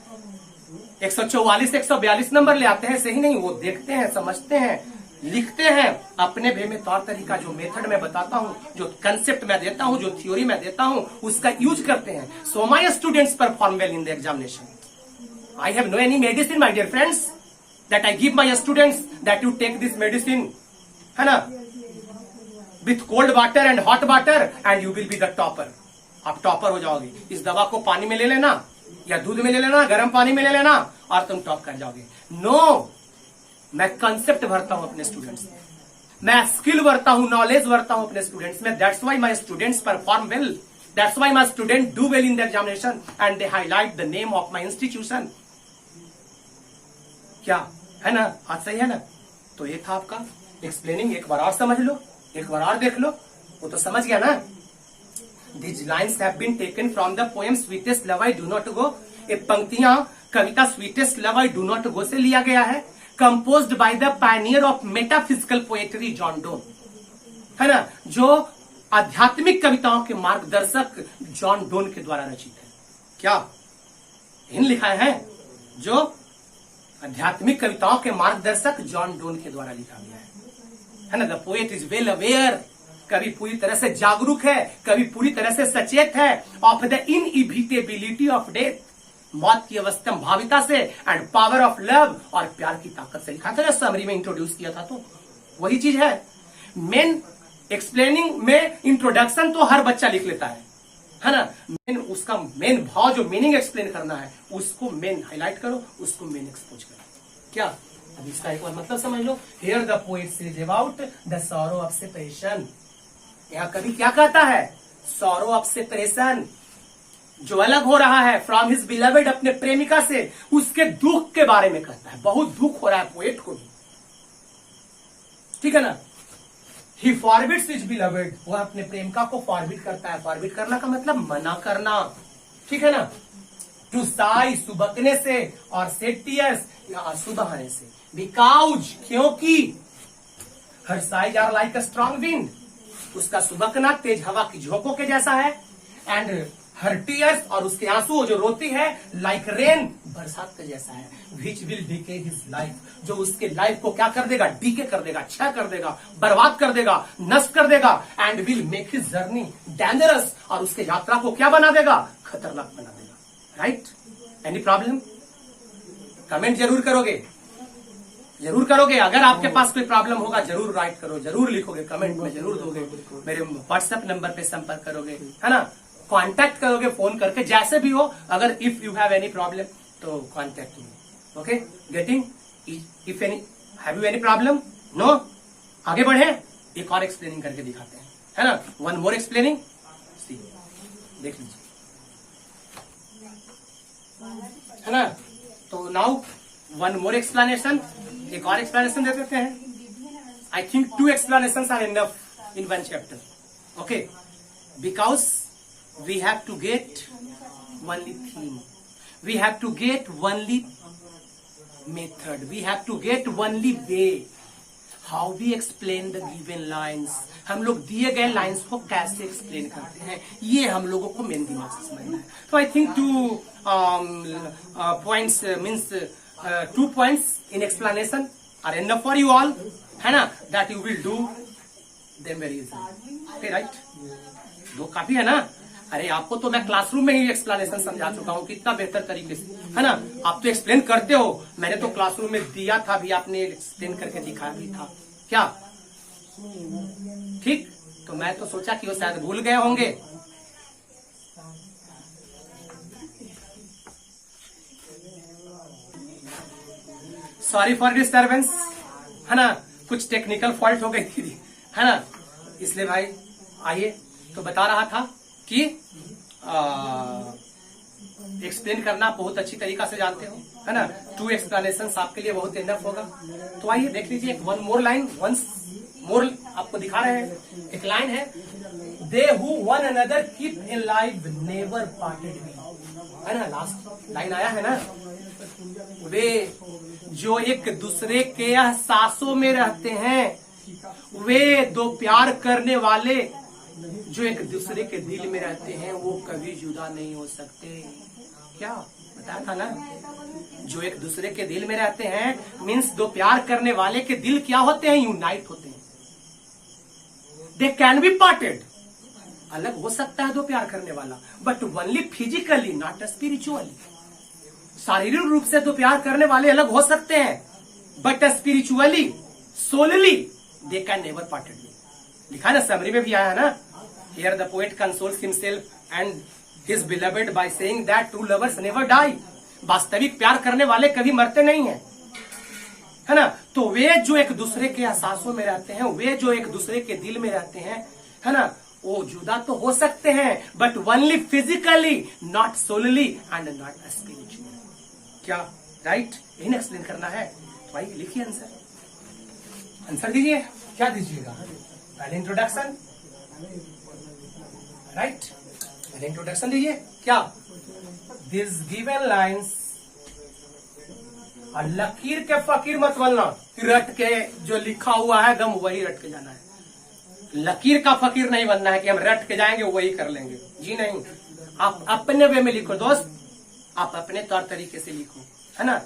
144 142 नंबर ले आते हैं। ऐसे ही नहीं, वो देखते हैं, समझते हैं, लिखते हैं, अपने वे में तौर तरीका, जो मेथड मैं बताता हूँ, जो कंसेप्ट मैं देता हूँ, जो थ्योरी मैं देता हूँ, उसका यूज करते हैं। So my students perform well in the examination. I have no any medicine, my dear friends, that I give my students that you take this medicine, है ना? With cold water and hot water and you will be the topper. आप टॉपर हो जाओगे। इस दवा को पानी में ले लेना या दूध में ले लेना, गर्म पानी में ले लेना, और तुम टॉप कर जाओगे। नो, मैं कंसेप्ट भरता हूं अपने स्टूडेंट्स में, मैं स्किल भरता हूं, नॉलेज भरता हूं अपने स्टूडेंट्स में। That's why my students perform well, that's why my student do well in the examination and they highlight the name of my institution. क्या है ना? आज सही है ना? तो ये था आपका एक्सप्लेनिंग। एक बार और समझ लो, एक बार और देख लो, वो तो समझ गया ना? These lines have been taken from the poem Sweetest Love I Do Not Go। ये पंक्तियां कविता Sweetest Love I Do Not Go से लिया गया है, composed by the pioneer of metaphysical poetry John Donne, है ना? जो आध्यात्मिक कविताओं के मार्गदर्शक जॉन डोन के द्वारा रचित है। क्या इन लिखा है? जो आध्यात्मिक कविताओं के मार्गदर्शक जॉन डोन के द्वारा लिखा गया है ना? The poet is well aware, कवि पूरी तरह से जागरूक है, कवि पूरी तरह से सचेत है of the inevitability of death, मौत की अवस्तंभाविता से, एंड पावर ऑफ लव, और प्यार की ताकत से। लिखा था ना, समरी में इंट्रोड्यूस किया था, तो वही चीज है। मेन एक्सप्लेनिंग में इंट्रोडक्शन तो हर बच्चा लिख लेता है ना? मेन उसका मेन भाव, जो मीनिंग एक्सप्लेन करना है, उसको मेन हाईलाइट करो, उसको मेन एक्सपोज करो। क्या? अब इसका एक बार मतलब समझ लो। Here the poet says about the sorrow of separation. यहाँ कभी क्या कहता है? सॉरो ऑफ सेपरेशन, जो अलग हो रहा है फ्रॉम हिज बिलवेड, अपने प्रेमिका से, उसके दुख के बारे में कहता है। बहुत दुख हो रहा है पोएट को भी, ठीक है ना? ही फॉरबिड्स हिज बिलवेड, वह अपने प्रेमिका को फॉरबिड करता है। फॉरबिड करना का मतलब मना करना, ठीक है ना? टू साई, सुबकने से, और सेड टीयर्स, आंसू बहाने से। बिकॉज, क्योंकि, हर sighs are like a strong wind, उसका सुबकना तेज हवा की झोंकों के जैसा है, एंड हर टीयर्स, और उसके आंसू जो रोती है, लाइक रेन, बरसात का जैसा है। Which will decay his life, जो उसके लाइफ को क्या कर देगा? डीके कर देगा, क्षय कर देगा, बर्बाद कर देगा, नष्ट कर देगा, and will make his journey dangerous, और उसके यात्रा को क्या बना देगा? खतरनाक बना देगा। राइट? Any problem? कमेंट जरूर करोगे, जरूर करोगे। अगर आपके पास कोई प्रॉब्लम होगा जरूर राइट करो, जरूर लिखोगे, कमेंट में जरूर दोगे, मेरे व्हाट्सएप नंबर पे संपर्क करोगे, है ना? कांटेक्ट करोगे फोन करके, जैसे भी हो। अगर if you have any problem तो contact me, okay? Getting? If any, have you any problem? No? आगे बढ़े, एक और एक्सप्लेनिंग करके दिखाते हैं, है ना? वन मोर एक्सप्लेनिंग, सी, देख लीजिए, है ना? तो नाउ वन मोर एक्सप्लेनेशन, एक और एक्सप्लेनेशन दे देते हैं। I think 2 explanations are enough in 1 chapter, okay? Because we have to get only theme, we have to get only method, we have to get only way how we explain the given lines, हम लोग दिए गए लाइन्स को कैसे एक्सप्लेन करते हैं, ये हम लोगों को मेन दिमाग से समझना है। तो I think 2 points in explanation are enough for you all, है ना, that you will do them very easily, okay, right? दो काफी है ना। अरे आपको तो मैं क्लासरूम में ही एक्सप्लेनेशन समझा चुका हूँ कितना बेहतर तरीके से, है ना। आप तो एक्सप्लेन करते हो, मैंने तो क्लासरूम में दिया था भी, आपने एक्सप्लेन करके दिखाया भी था क्या, ठीक। तो मैं तो सोचा कि वो शायद भूल गए होंगे। सॉरी फॉर डिस्टर्बेंस, है ना, कुछ टेक्निकल फॉल्ट हो गई थी, है ना, इसलिए भाई आइए। तो बता रहा था कि एक्सप्लेन करना बहुत अच्छी तरीका से जानते हो, है ना। 2 एक्सप्लेनेशन आपके लिए बहुत इनफ होगा। तो आइए देख लीजिए, वन मोर आपको दिखा रहे हैं। एक लाइन है, they who one another keep in life never parted me, है ना। लास्ट लाइन आया है ना, वे जो एक दूसरे के एहसासों में रहते हैं, वे दो प्यार करने वाले जो एक दूसरे के दिल में रहते हैं, वो कभी जुदा नहीं हो सकते। क्या बताया था ना, जो एक दूसरे के दिल में रहते हैं मीन्स दो प्यार करने वाले के दिल क्या होते हैं, यूनाइट होते हैं। दे कैन बी पार्टेड, अलग हो सकता है दो प्यार करने वाला, but only physically not spiritually. शारीरिक रूप से तो प्यार करने वाले अलग हो सकते हैं, but spiritually solely they can never parted. लिखा है ना, समरी में भी आया है ना, here the poet consoles himself and his beloved by saying that true lovers never die. वास्तविक प्यार करने वाले कभी मरते नहीं हैं, है ना। तो वे जो एक दूसरे के एहसासों में रहते हैं, वे जो एक दूसरे के दिल में रहते हैं, है ना, वो जुदा तो हो सकते हैं, but only physically not solely and not spiritually. क्या राइट, इन एक्सप्लेन करना है। तो भाई लिखिए आंसर दीजिए। क्या दीजिएगा, पहले इंट्रोडक्शन, राइट, पहले इंट्रोडक्शन दीजिए। क्या, दिस गिवन लाइन्स, और लकीर के फकीर मत बनना, रट के जो लिखा हुआ है दम वही रट के जाना है। लकीर का फकीर नहीं बनना है कि हम रट के जाएंगे वही कर लेंगे, जी नहीं। आप अपने वे में लिखो दोस्त, आप अपने तौर तरीके से लिखो, है ना।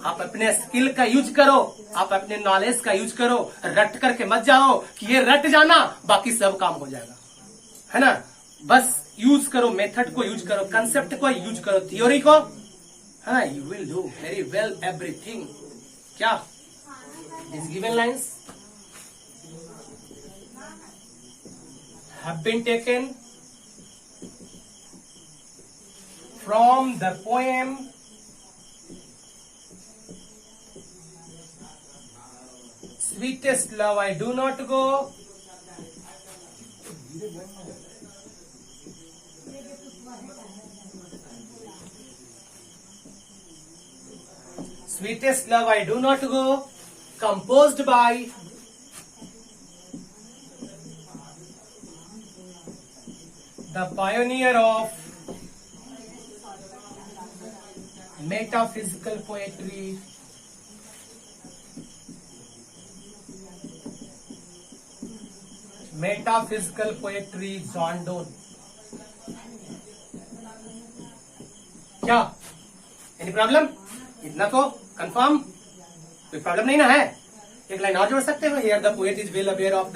आप अपने स्किल का यूज करो, आप अपने नॉलेज का यूज करो, रट करके मत जाओ कि ये रट जाना बाकी सब काम हो जाएगा, है ना। बस यूज करो, मेथड को यूज करो, कंसेप्ट को यूज करो, थ्योरी को, है ना। You will do very well everything. क्या, this given lines have been taken from the poem Sweetest Love I Do Not Go, Sweetest Love I Do Not Go, composed by the pioneer of metaphysical poetry, John Donne। क्या, एनी प्रॉब्लम? इतना तो कंफर्म, कोई प्रॉब्लम नहीं ना है। एक लाइन और जोड़ सकते हो, here the poet is well aware of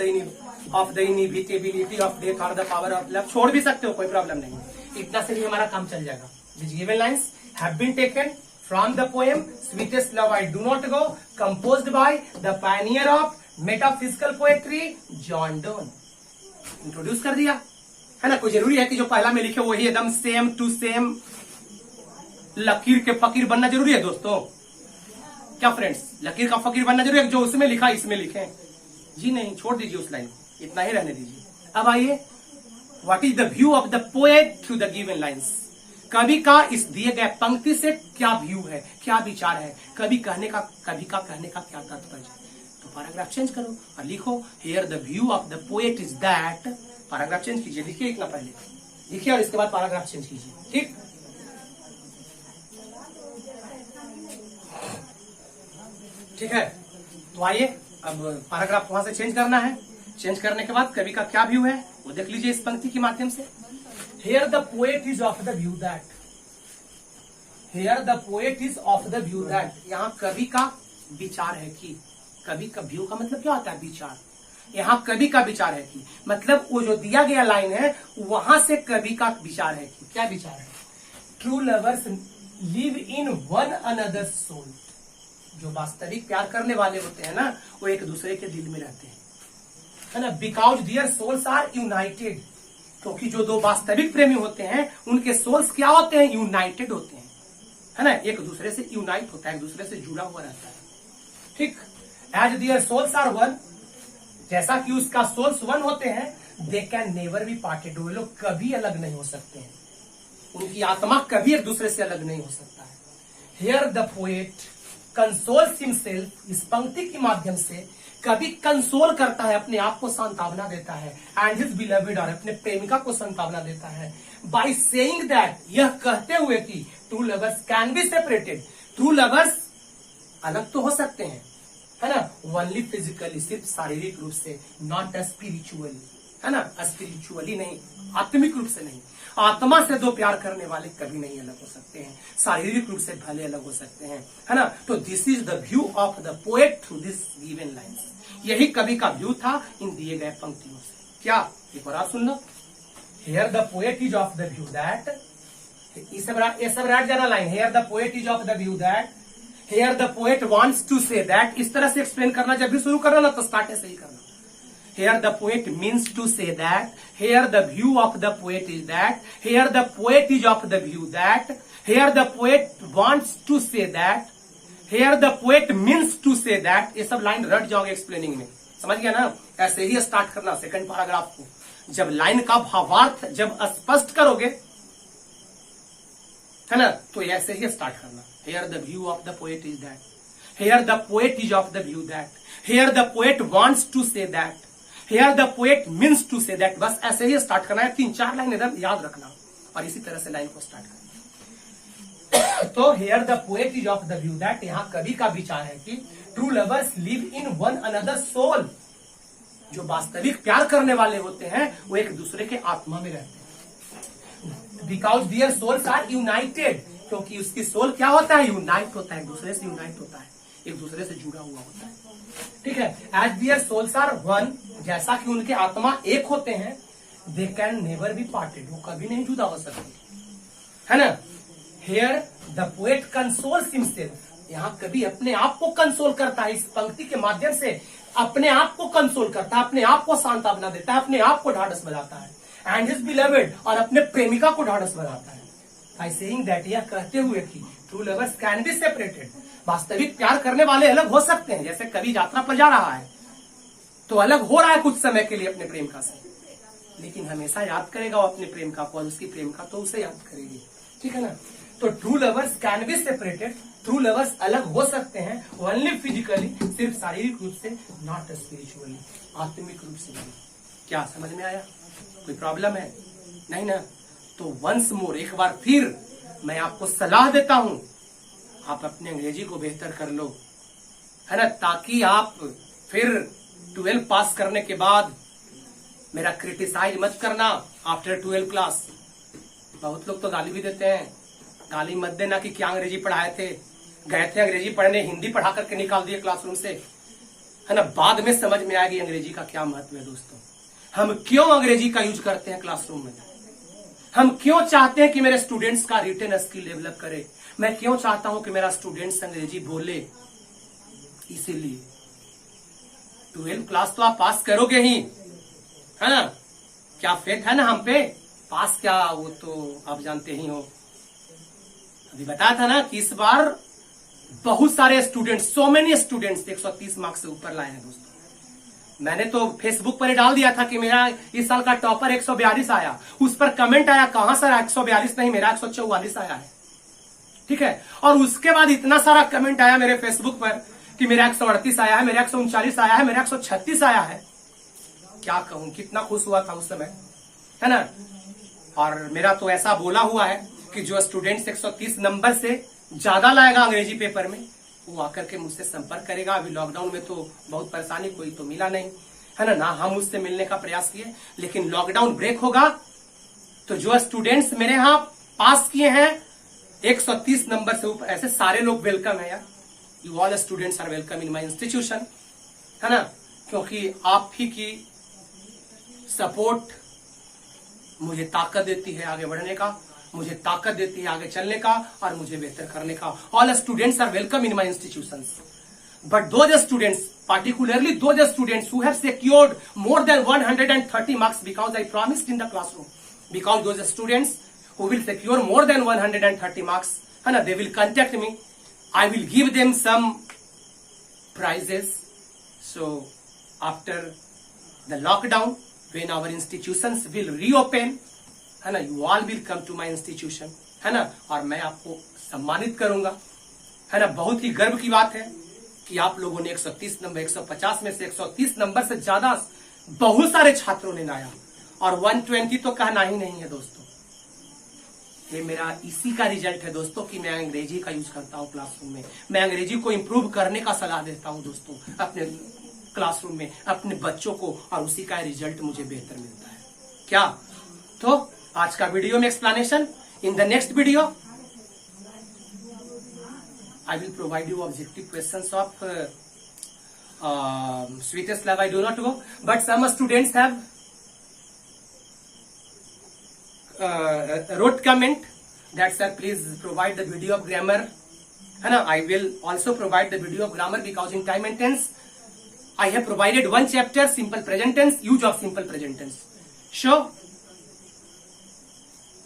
the inevitability of death और द पावर ऑफ लव। छोड़ भी सकते हो, कोई प्रॉब्लम नहीं, इतना से भी हमारा काम चल जाएगा। This given lines have been taken from the poem sweetest love I do not go, composed by the pioneer of metaphysical poetry John Donne. Introduce कर दिया, है ना। कोई जरूरी है कि जो पहला में लिखे वही एकदम सेम टू सेम लकीर के फकीर बनना जरूरी है दोस्तों? क्या फ्रेंड्स, लकीर का फकीर बनना जरूरी है? जो उसमें लिखा इसमें लिखे? जी नहीं, छोड़ दीजिए उस लाइन को, इतना ही रहने दीजिए। अब आइए, what is the view of the poet through the given lines. कवि का इस दिए गए पंक्ति से क्या व्यू है, क्या विचार है, कवि का कहने का क्या तात्पर्य है। तो पैराग्राफ चेंज करो और लिखो, here the view of the poet is that. Paragraph change कीजिए, लिखिए इतना पहले लिखिए और इसके बाद पैराग्राफ चेंज कीजिए, ठीक। ठीक है, तो आइए अब पैराग्राफ वहां से चेंज करना है। चेंज करने के बाद कवि का क्या व्यू है वो देख लीजिए इस पंक्ति के माध्यम से। Here the poet is of the view that, here the poet is of the view that, यहाँ कवि का विचार है कि, कवि का व्यू का मतलब क्या होता है विचार, यहाँ कवि का विचार है कि मतलब वो जो दिया गया लाइन है वहां से कवि का विचार है कि क्या विचार है, true lovers live in one another soul, जो वास्तविक प्यार करने वाले होते हैं ना वो एक दूसरे के दिल में रहते हैं, है ना। Because their souls are united, क्योंकि जो दो वास्तविक प्रेमी होते हैं उनके सोल्स क्या होते हैं, यूनाइटेड होते हैं, है ना, एक दूसरे से यूनाइट होता है, एक दूसरे से जुड़ा हुआ रहता है, ठीक। As their souls are one, जैसा कि उसका सोल्स वन होते हैं, they can never be parted, वो लोग कभी अलग नहीं हो सकते हैं, उनकी आत्मा कभी एक दूसरे से अलग नहीं हो सकता है। Here the poet consoles himself, इस पंक्ति के माध्यम से कभी कंसोल करता है, अपने आप को सांत्वना देता है, एंड हिज बिलवेड, और अपने प्रेमिका को सांत्वना देता है, बाय सेइंग दैट, यह कहते हुए कि true lovers can be separated, true lovers अलग तो हो सकते हैं, है ना, ओनली फिजिकली, सिर्फ शारीरिक रूप से, नॉट स्पिरिचुअली, है ना, स्पिरिचुअली नहीं, आत्मिक रूप से नहीं, आत्मा से दो प्यार करने वाले कभी नहीं अलग हो सकते हैं, शारीरिक रूप से भले अलग हो सकते हैं, है ना। तो this is the view of the poet through this given lines, यही कवि का व्यू था इन दिए गए पंक्तियों से। क्या एक और आप सुन लो, here the poet is of the view that, ये सब रट जाना line, here the poet is of the view that, here the poet wants to say that, इस तरह से एक्सप्लेन करना, जब भी शुरू करना ना तो स्टार्ट ऐसे ही करना। Here the poet means to say that, here the view of the poet is that, here the poet is of the view that, here the poet wants to say that, here the poet means to say that, ये सब लाइन रट जाओगे एक्सप्लेनिंग में, समझ गया ना। ऐसे ही स्टार्ट करना सेकंड पैराग्राफ को, जब लाइन का भावार्थ जब स्पष्ट करोगे, है ना, तो ऐसे ही स्टार्ट करना। Here the view of the poet is that, here the poet is of the view that, here the poet wants to say that, here the poet means to say that, बस ऐसे ही स्टार्ट करना है, 3-4 लाइन इधर याद रखना और इसी तरह से लाइन को स्टार्ट करना। तो here the poet is of the view that, यहाँ कवि का विचार है कि true lovers live in one another soul, जो वास्तविक प्यार करने वाले होते हैं वो एक दूसरे के आत्मा में रहते हैं। Because their souls are united, क्योंकि उसकी सोल क्या होता है, यूनाइट होता है, एक दूसरे से यूनाइट होता है, एक दूसरे से जुड़ा हुआ होता है, ठीक है। As their souls are one, जैसा कि उनके आत्मा एक होते हैं, they can never be parted, वो कभी नहीं जुदा हो सकते, है ना। Here the poet consoles himself, यहाँ कभी अपने आप को कंसोल करता है, इस पंक्ति के माध्यम से अपने आप को कंसोल करता है, अपने आप को सांत्वना देता है, अपने आप को ढाढ़स बनाता है, एंड हिज बिलवेड, और अपने प्रेमिका को ढाढ़स बनाता है, बाय सेइंग दैट, यह कहते हुए कि true lovers can be separated, वास्तविक प्यार करने वाले अलग हो सकते हैं। जैसे कवि यात्रा पर जा रहा है तो अलग हो रहा है कुछ समय के लिए अपने प्रेमिका से, लेकिन हमेशा याद करेगा वो अपने प्रेमिका को, और उसकी प्रेमिका तो उसे याद करेगी, ठीक है ना। तो true lovers can be separated, true lovers अलग हो सकते हैं, ओनली फिजिकली, सिर्फ शारीरिक रूप से, नॉट स्पिरिचुअली, आत्मिक रूप से नहीं। क्या समझ में आया, कोई प्रॉब्लम है नहीं ना। तो वंस मोर, एक बार फिर मैं आपको सलाह देता हूं, आप अपने अंग्रेजी को बेहतर कर लो, है ना, ताकि आप फिर 12 पास करने के बाद मेरा क्रिटिसाइज मत करना आफ्टर 12 क्लास। बहुत लोग तो गाली भी देते हैं, गाली मत देना कि क्या अंग्रेजी पढ़ाए थे, गए थे अंग्रेजी पढ़ने, हिंदी पढ़ा करके निकाल दिए क्लासरूम से, है ना। बाद में समझ में आएगी अंग्रेजी का क्या महत्व है। दोस्तों, हम क्यों अंग्रेजी का यूज करते हैं क्लासरूम में, हम क्यों चाहते हैं कि मेरे स्टूडेंट्स का रिटन स्किल डेवलप करे, मैं क्यों चाहता हूं कि मेरा स्टूडेंट्स अंग्रेजी बोले, इसीलिए 12 क्लास तो आप पास करोगे ही, है ना। क्या फेथ है ना हम पे, पास क्या वो तो आप जानते ही हो। अभी बताया था ना कि इस बार बहुत सारे students, so many students 130 marks से ऊपर लाए हैं। दोस्तों, मैंने तो फेसबुक पर डाल दिया था कि मेरा इस साल का टॉपर 142 आया, उस पर कमेंट आया, कहां सर 142 नहीं, मेरा 144 आया है, ठीक है। और उसके बाद इतना सारा कमेंट आया मेरे फेसबुक पर कि मेरा 138 आया है, मेरा 139 आया है, मेरा 136 आया है। क्या कहूं, कितना खुश हुआ था उस समय, है ना। और मेरा तो ऐसा बोला हुआ है कि जो स्टूडेंट्स 130 नंबर से ज्यादा लाएगा अंग्रेजी पेपर में, वो आकर के मुझसे संपर्क करेगा। अभी लॉकडाउन में तो बहुत परेशानी, कोई तो मिला नहीं, है ना, हम उससे मिलने का प्रयास किए। लेकिन लॉकडाउन ब्रेक होगा तो जो स्टूडेंट्स मेरे यहाँ पास किए हैं 130 नंबर से ऊपर, ऐसे सारे लोग वेलकम है यार। You all students are welcome in my institution, है ना, क्योंकि आप ही की सपोर्ट मुझे ताकत देती है आगे बढ़ने का, मुझे ताकत देती है आगे चलने का और मुझे बेहतर करने का। All students are welcome in my institutions, but those students, particularly those students who have secured more than 130 marks, because I promised in the classroom, because those students who will secure more than 130 marks, है ना, they will contact me. I will give them some prizes. So after the lockdown, when our institutions will reopen, है ना, you all will come to my institution, है ना, और मैं आपको सम्मानित करूंगा, है ना। बहुत ही गर्व की बात है कि आप लोगों ने 130 नंबर, 150 में से 130 नंबर से ज्यादा बहुत सारे छात्रों ने लाया, और 120 तो कहना ही नहीं है दोस्तों। ये मेरा इसी का रिजल्ट है दोस्तों कि मैं अंग्रेजी का यूज करता हूँ क्लासरूम में। मैं अंग्रेजी को इंप्रूव करने का सलाह देता हूँ दोस्तों अपने क्लासरूम में अपने बच्चों को, और उसी का रिजल्ट मुझे बेहतर मिलता है। क्या तो आज का वीडियो में explanation. In the next video I will provide you objective questions of sweetest love I do not go, but some students have wrote comment that sir please provide the video of grammar, है ना। I will also provide the video of grammar because in time and tense I have provided one chapter, simple present tense, use of simple present tense. So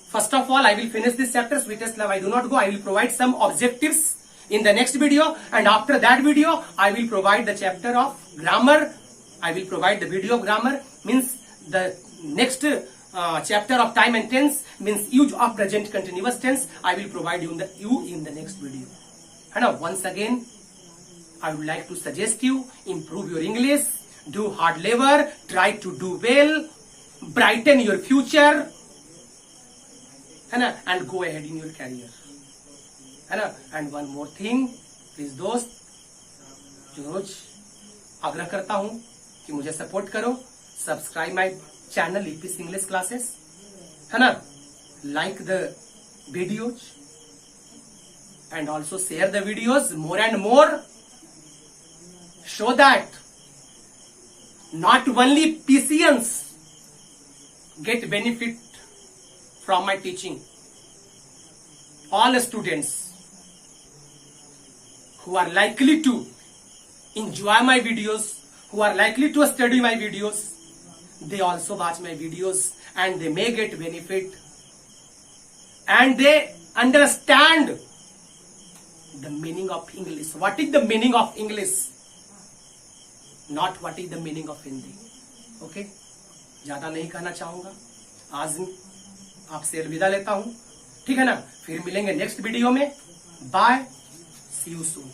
first of all I will finish this chapter, sweetest love I do not go. I will provide some objectives in the next video, and after that video I will provide the chapter of grammar. I will provide the video of grammar, means the next chapter of time and tense, means use of present continuous tense. I will provide you in the next video, and once again I would like to suggest you improve your English, do hard labor, try to do well, brighten your future, and go ahead in your career, है ना। And one more thing please दोस्त, जो रोज आग्रह करता हूं कि मुझे सपोर्ट करो, subscribe my channel EPS English classes, है ना, like the videos and also share the videos more and more, so that not only पीसीएंस get benefit from my teaching, all students who are likely to enjoy my videos, who are likely to study my videos, they also watch my videos and they may get benefit and they understand the meaning of English. What is the meaning of English? Not what is the meaning of Hindi. Okay? ज्यादा नहीं कहना चाहूंगा, आज आपसे अलविदा लेता हूं, ठीक है ना। फिर मिलेंगे नेक्स्ट वीडियो में। Bye, see you soon.